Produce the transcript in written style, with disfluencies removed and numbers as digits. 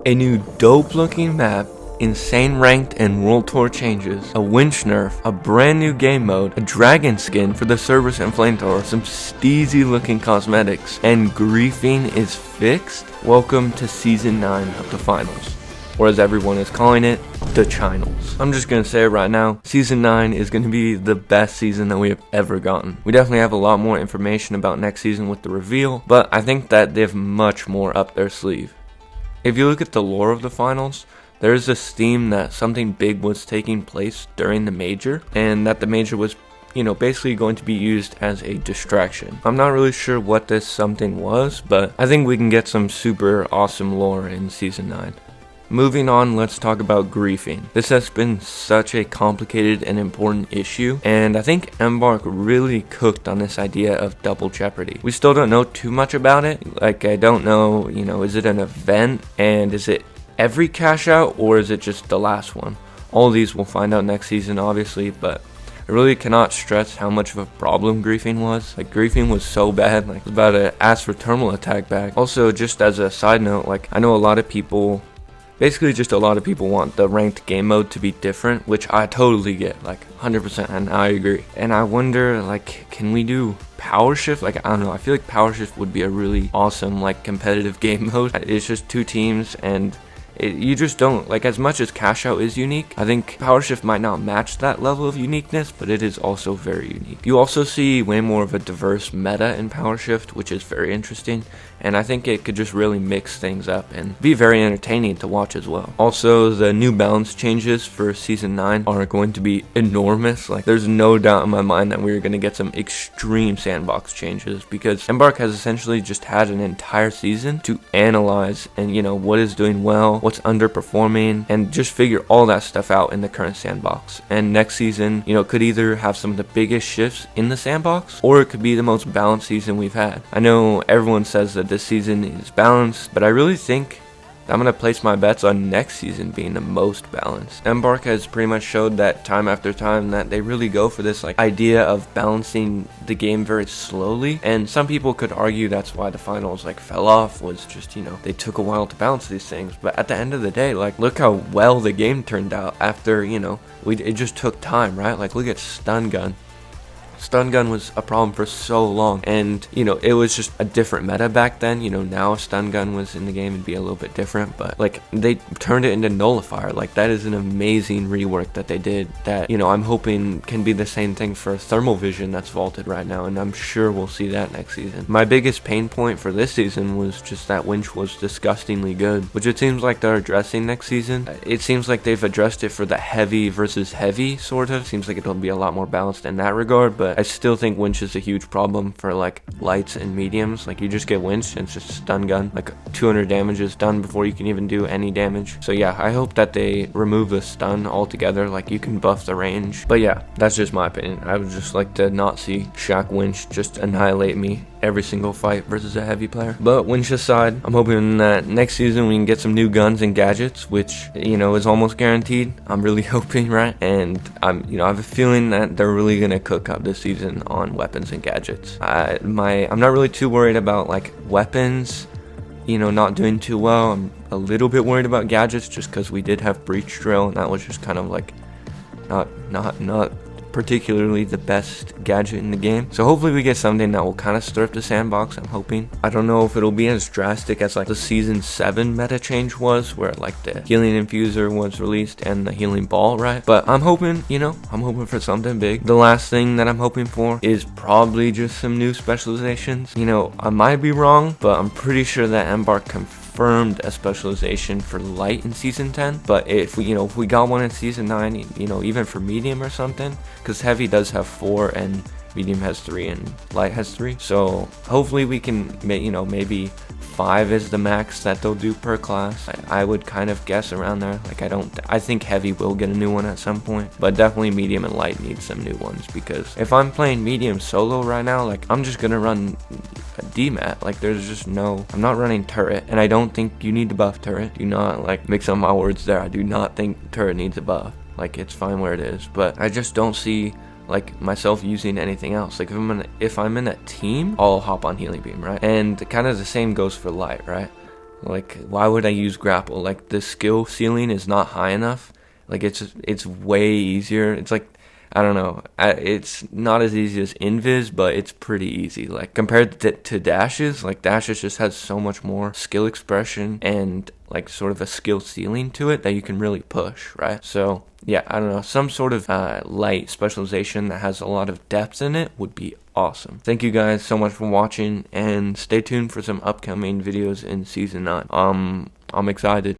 A new dope looking map, insane ranked and world tour changes, a winch nerf, a brand new game mode, a dragon skin for the Cerberus and flamethrower, some steezy looking cosmetics, and griefing is fixed? Welcome to season 9 of the finals, or as everyone is calling it, the Chinals. I'm just gonna say it right now, season 9 is gonna be the best season that we have ever gotten. We definitely have a lot more information about next season with the reveal, but I think that they have much more up their sleeve. If you look at the lore of the finals, there is this theme that something big was taking place during the major, and that the major was, basically going to be used as a distraction. I'm not really sure what this something was, but I think we can get some super awesome lore in season 9. Moving on, let's talk about griefing. This has been such a complicated and important issue, and I think Embark really cooked on this idea of double jeopardy. We still don't know too much about it. Like, I don't know, is it an event, and is it every cash out, or is it just the last one? All of these we'll find out next season, obviously, but I really cannot stress how much of a problem griefing was. Like, griefing was so bad, like, I was about to ask for terminal attack back. Also, just as a side note, like, I know a lot of people want the ranked game mode to be different, which I totally get, like 100%, and I agree. And I wonder, like, can we do power shift? Like, I don't know, I feel like power shift would be a really awesome, like, competitive game mode. It's just two teams, and you just don't, like, as much as cash out is unique, I think power shift might not match that level of uniqueness, but it is also very unique. You also see way more of a diverse meta in power shift, which is very interesting, and I think it could just really mix things up and be very entertaining to watch as well. Also, the new balance changes for season 9 are going to be enormous. Like, there's no doubt in my mind that we're going to get some extreme sandbox changes, because Embark has essentially just had an entire season to analyze and, what is doing well, what's underperforming, and just figure all that stuff out in the current sandbox. And next season, could either have some of the biggest shifts in the sandbox, or it could be the most balanced season we've had. I know everyone says that this season is balanced, but I really think I'm going to place my bets on next season being the most balanced. Embark has pretty much showed that time after time that they really go for this idea of balancing the game very slowly, and some people could argue that's why the finals fell off, was just, they took a while to balance these things. But at the end of the day, look how well the game turned out after, it just took time, right? Look at Stun Gun. Stun Gun was a problem for so long, and it was just a different meta back then. Now if Stun Gun was in the game, it'd be a little bit different, but they turned it into Nullifier. That is an amazing rework that they did, that I'm hoping can be the same thing for Thermal Vision that's vaulted right now, and I'm sure we'll see that next season. My biggest pain point for this season was just that winch was disgustingly good, which it seems like they're addressing next season. It seems like they've addressed it for the heavy versus heavy, sort of. Seems like it'll be a lot more balanced in that regard, but I still think winch is a huge problem for lights and mediums. You just get winch and it's just stun gun, 200 damage is done before you can even do any damage. So yeah, I hope that they remove the stun altogether. You can buff the range, but yeah, that's just my opinion. I would just like to not see Shaq winch just annihilate me every single fight versus a heavy player. But winch aside, I'm hoping that next season we can get some new guns and gadgets, which is almost guaranteed. I'm really hoping, right? And I have a feeling that they're really gonna cook up this season on weapons and gadgets. I'm not really too worried about weapons not doing too well. I'm a little bit worried about gadgets, just because we did have breach drill, and that was just kind of not particularly the best gadget in the game. So hopefully we get something that will kind of stir up the sandbox. I'm hoping. I don't know if it'll be as drastic as the season 7 meta change was, where the healing infuser was released and the healing ball, right? But I'm hoping, I'm hoping for something big. The last thing that I'm hoping for is probably just some new specializations. I might be wrong, but I'm pretty sure that Embark confirmed a specialization for light in season 10, but if we got one in season 9, even for medium or something, because heavy does have 4 and medium has 3 and light has 3, so hopefully we can maybe 5 is the max that they'll do per class. I would kind of guess around there. I think heavy will get a new one at some point, but definitely medium and light need some new ones, because if I'm playing medium solo right now, I'm just gonna run a DMAT. There's just I'm not running turret, and I don't think you need to buff turret. Do not mix up my words there. I do not think turret needs a buff. It's fine where it is, but I just don't see myself using anything else. If I'm in a team, I'll hop on healing beam, right? And kind of the same goes for light, right? Like, why would I use grapple? Like, the skill ceiling is not high enough. Like, it's way easier. It's like, I don't know. It's not as easy as invis, but it's pretty easy. Like, compared to dashes, like, dashes just has so much more skill expression and, like, sort of a skill ceiling to it that you can really push, right? So, yeah, I don't know. Some sort of light specialization that has a lot of depth in it would be awesome. Thank you guys so much for watching, and stay tuned for some upcoming videos in Season 9. I'm excited.